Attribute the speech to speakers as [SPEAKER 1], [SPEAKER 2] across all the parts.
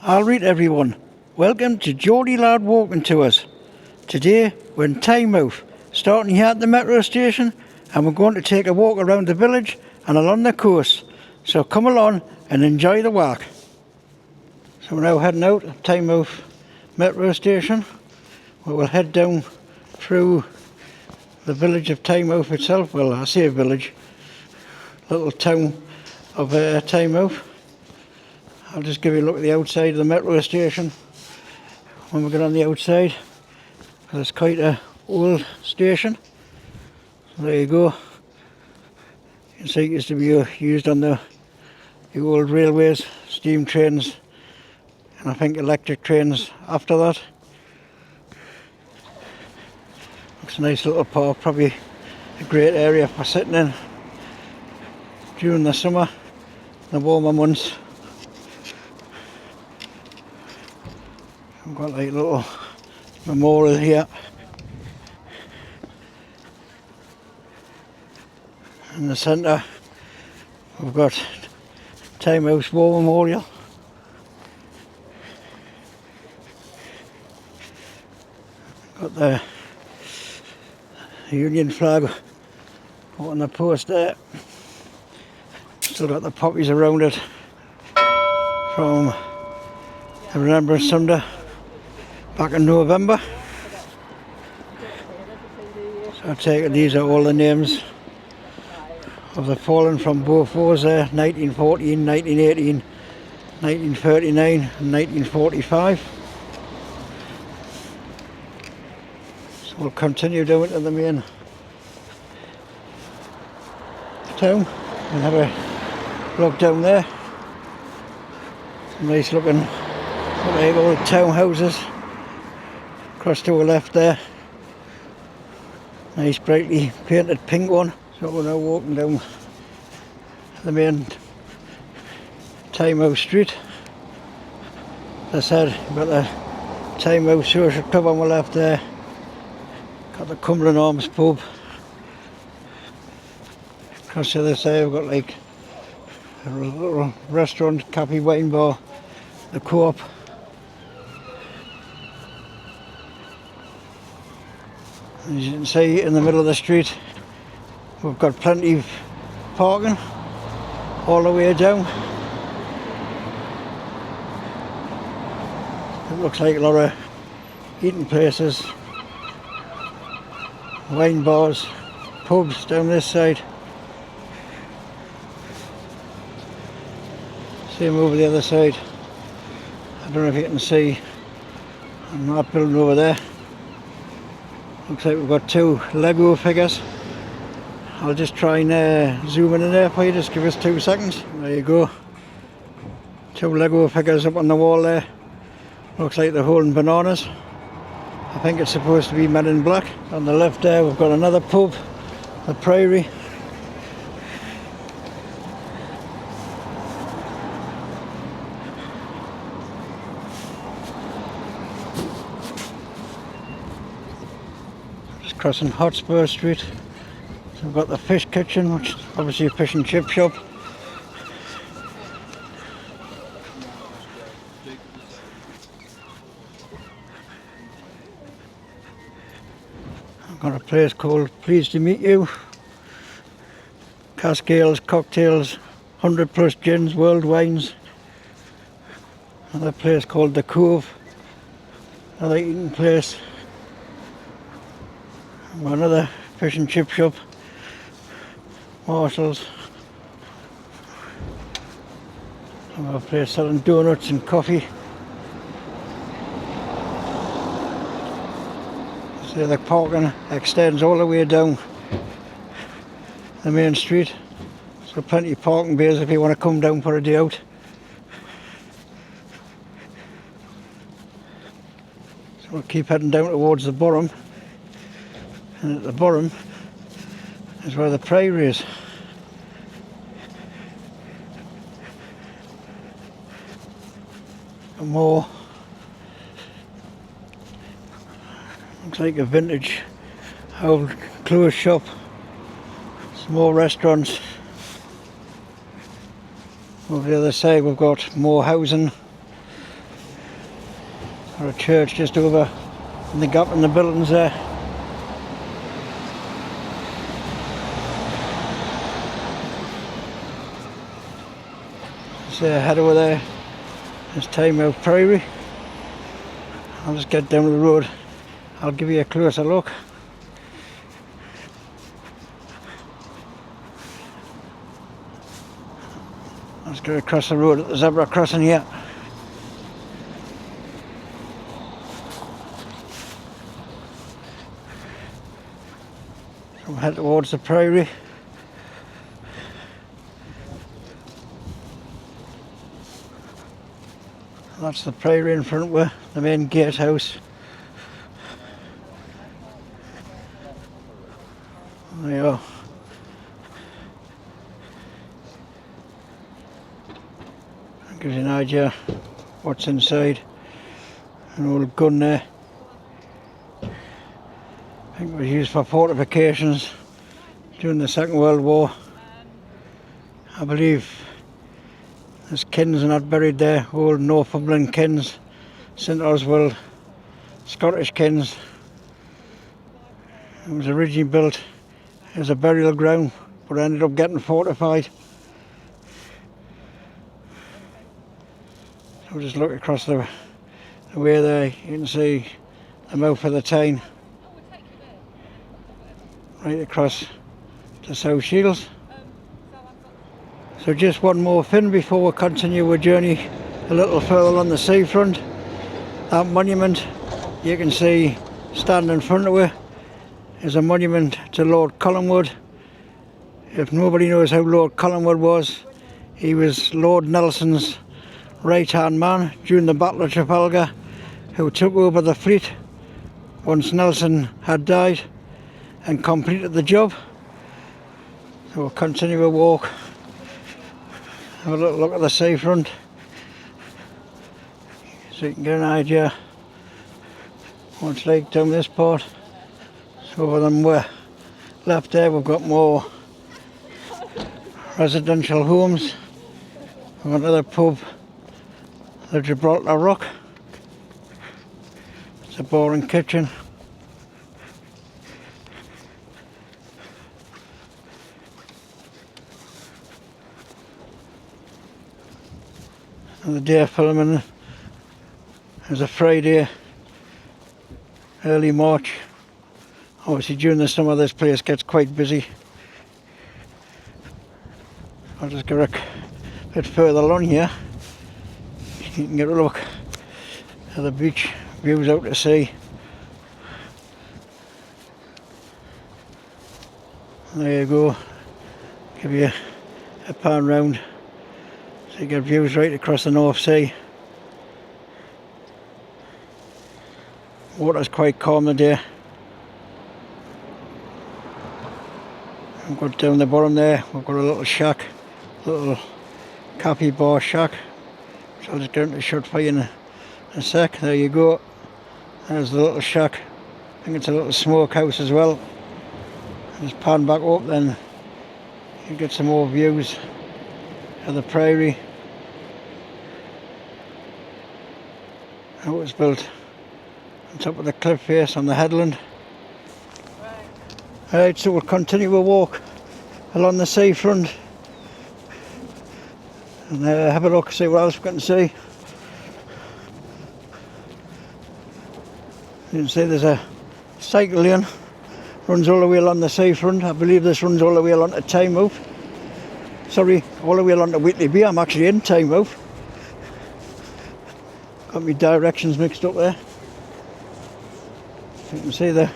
[SPEAKER 1] Alright everyone, welcome to Geordie Lad Walking Tours. Today we're in Tynemouth, starting here at the metro station, and we're going to take a walk around the village and along the coast. So come along and enjoy the walk. So we're now heading out at Tynemouth metro station, where we'll head down through the village of Tynemouth itself. Well, I say village, little town of Tynemouth. I'll just give you a look at the outside of the metro station when we get on the outside. It's quite an old station. So there you go. You can see it used to be used on the old railways, steam trains, and I think electric trains after that. It's a nice little park, probably a great area for sitting in during the summer, the warmer months. We've got like a little memorial here. In the centre we've got Tynemouth War Memorial. Got the Union flag on the post there. Still got the poppies around it from the Remembrance Sunday back in November. So I take it these are all the names of the fallen from both wars there, 1914, 1918, 1939 and 1945. So we'll continue down to the main town and have a look down there. Some nice looking like old townhouses. Across to our left there, nice brightly painted pink one. So we're now walking down the main Tynemouth street. As I said, we've got the Tynemouth Social Club on the left there. Got the Cumberland Arms pub. Across the other side we've got like a little restaurant, cafe, wine bar, the Co-op. As you can see, in the middle of the street we've got plenty of parking all the way down. It looks like a lot of eating places, wine bars, pubs down this side. Same over the other side. I don't know if you can see on that building over there. Looks like we've got two Lego figures. I'll just try and zoom in there for you, just give us 2 seconds. There you go. Two Lego figures up on the wall there. Looks like they're holding bananas. I think it's supposed to be Men in Black. On the left there we've got another pub, the Priory. Crossing Hotspur Street. So we've got the fish kitchen, which is obviously a fish and chip shop. I've got a place called Pleased to Meet You. Cascales, cocktails, 100+ gins, world wines. Another place called The Cove. Another eating place. Another fish and chip shop, Marshalls. Another place selling donuts and coffee. So the parking extends all the way down the main street. So plenty of parking bays if you want to come down for a day out. So we'll keep heading down towards the bottom. And at the bottom is where the Priory is. And more, looks like a vintage old clothes shop. Some more restaurants. Over the other side we've got more housing, Or a church just over in the gap in the buildings there. So head over there, there's Tynemouth Priory. I'll just get down the road, I'll give you a closer look. Let's go across the road at the zebra crossing here. We'll head towards the priory. That's the priory in front of the main gatehouse. There you are. That gives you an idea what's inside. An old gun there. I think it was used for fortifications during the Second World War. I believe there's kins and that buried there, old Northumberland kins, St Oswald, Scottish kins. It was originally built as a burial ground, but ended up getting fortified. So just look across the way there, you can see the mouth of the Tyne, right across to South Shields. So just one more thing before we continue our journey a little further on the seafront. That monument you can see standing in front of it is a monument to Lord Collingwood. If nobody knows how Lord Collingwood was, he was Lord Nelson's right hand man during the Battle of Trafalgar, who took over the fleet once Nelson had died and completed the job. So we'll continue our walk. Have a little look at the seafront so you can get an idea what it's like down this part. So over them we're left there, we've got more residential homes. We've got another pub, the Gibraltar Rock. It's a bar and kitchen. And the day of filming is a Friday, early March. Obviously during the summer this place gets quite busy. I'll just go a bit further along here. You can get a look at the beach views out to sea. There you go, give you a pan round. So you get views right across the North Sea. Water's quite calm today. We've got down the bottom there, we've got a little shack, little cafe bar shack, which I'll just get into shot for you in a sec. There you go, there's the little shack. I think it's a little smokehouse as well. Just pan back up, then you get some more views of the priory. How it was built on top of the cliff face on the headland. Right, so we'll continue our walk along the seafront and have a look, see what else we can see. You can see there's a cycle lane, runs all the way along the seafront. I believe this runs all the way along to Tynemouth. Sorry, all the way along to Whitley. I'm actually in Tynemouth. Got my directions mixed up there. You can see the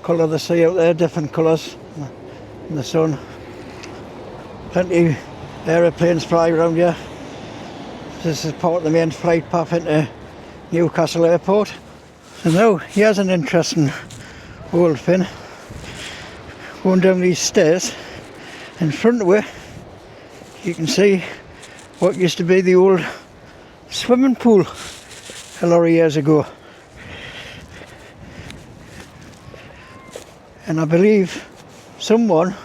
[SPEAKER 1] colour of the sea out there, different colours in the sun. Plenty of aeroplanes fly around here. This is part of the main flight path into Newcastle Airport. So now, here's an interesting old thing. Going down these stairs, in front of it, you can see what used to be the old swimming pool a lot of years ago. And I believe someone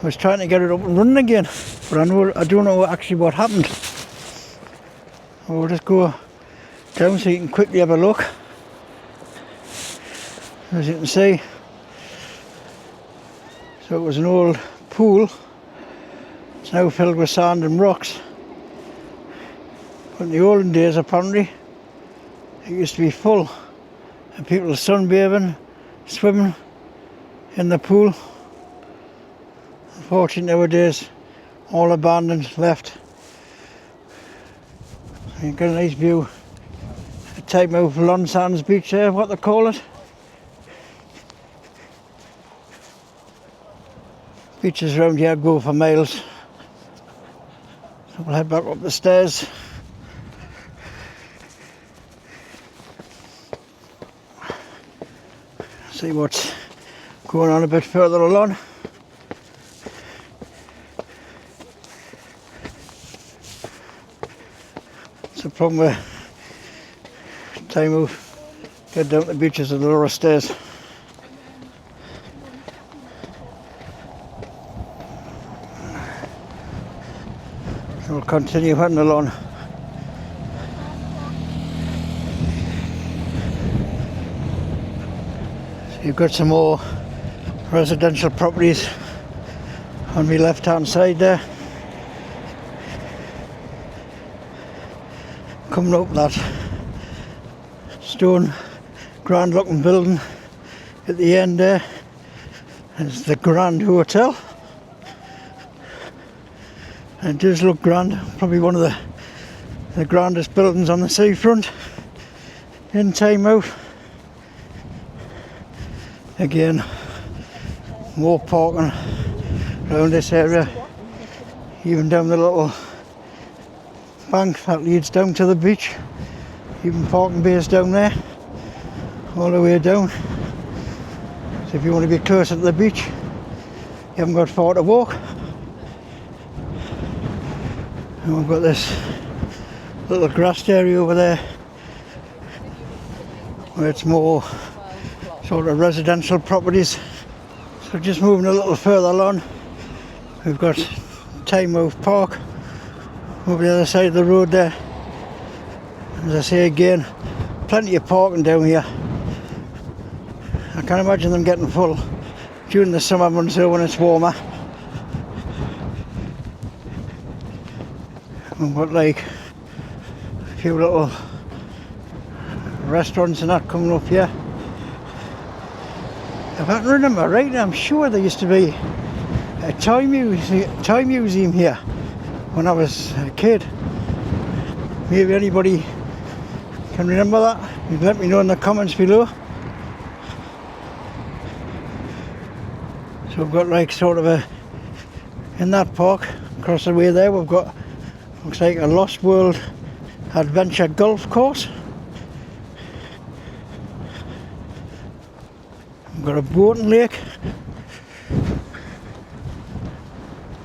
[SPEAKER 1] was trying to get it up and running again, but I don't know actually what happened. We'll just go down so you can quickly have a look. As you can see, so it was an old pool. It's now filled with sand and rocks. But in the olden days, apparently, it used to be full and people sunbathing, swimming in the pool. Unfortunately nowadays, all abandoned, left. So you've got a nice view of Tynemouth Lawn Sands Beach there, what they call it. Beaches around here go for miles. So we'll head back up the stairs. See what's going on a bit further along. It's the problem with Tynemouth. Get down to the beaches of the lower stairs. So we'll continue heading along. So you've got some more residential properties on the left hand side there. Coming up that stone grand looking building at the end there is the Grand Hotel. It does look grand, probably one of the grandest buildings on the seafront in Tynemouth. Again, more parking around this area, even down the little bank that leads down to the beach. Even parking bays down there, all the way down. So if you want to be closer to the beach, you haven't got far to walk. And we've got this little grassed area over there where it's more sort of residential properties. So just moving a little further along, we've got Tynemouth Park over the other side of the road there. As I say again, plenty of parking down here. I can imagine them getting full during the summer months here when it's warmer. We've got like a few little restaurants and that coming up here. If I can remember right, I'm sure there used to be a toy museum here when I was a kid. Maybe anybody can remember that? You can let me know in the comments below. So we've got like sort of in that park across the way there, we've got looks like a Lost World Adventure golf course. We've got a boating lake.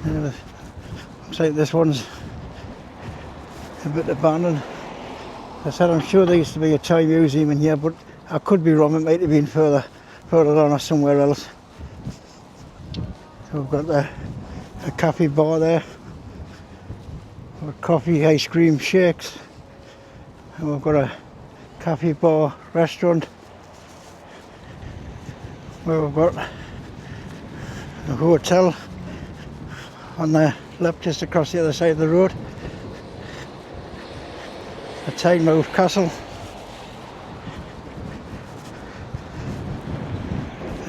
[SPEAKER 1] Looks like this one's a bit abandoned. As I said, I'm sure there used to be a toy museum in here, but I could be wrong. It might have been further on or somewhere else. So we've got a cafe bar there. We've got coffee, ice cream, shakes, and we've got a cafe bar restaurant where we've got a hotel on the left just across the other side of the road, a Tynemouth Castle,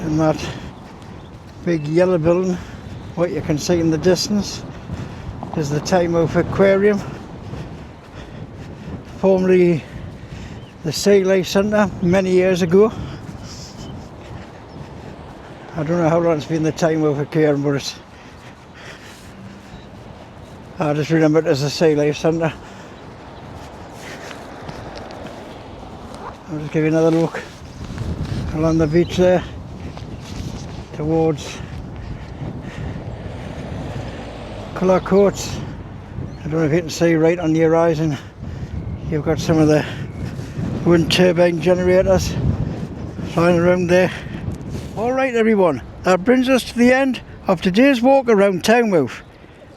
[SPEAKER 1] and that big yellow building, what you can see in the distance is the Tynemouth Aquarium, formerly the Sea Life Centre many years ago. I don't know how long it's been the Tynemouth Aquarium, but I just remember it as the Sea Life Centre. I'll just give you another look along the beach there towards Colour Coats. I don't know if you can see right on the horizon, you've got some of the wind turbine generators flying around there. Alright everyone, that brings us to the end of today's walk around Tynemouth.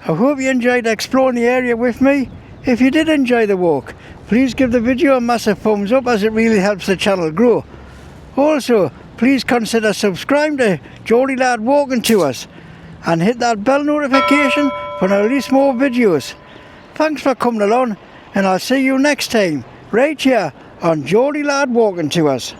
[SPEAKER 1] I hope you enjoyed exploring the area with me. If you did enjoy the walk, please give the video a massive thumbs up as it really helps the channel grow. Also, please consider subscribing to Geordie Lad Walking Tours and hit that bell notification when I release more videos. Thanks for coming along, and I'll see you next time, right here on Geordie Lad Walking Tours.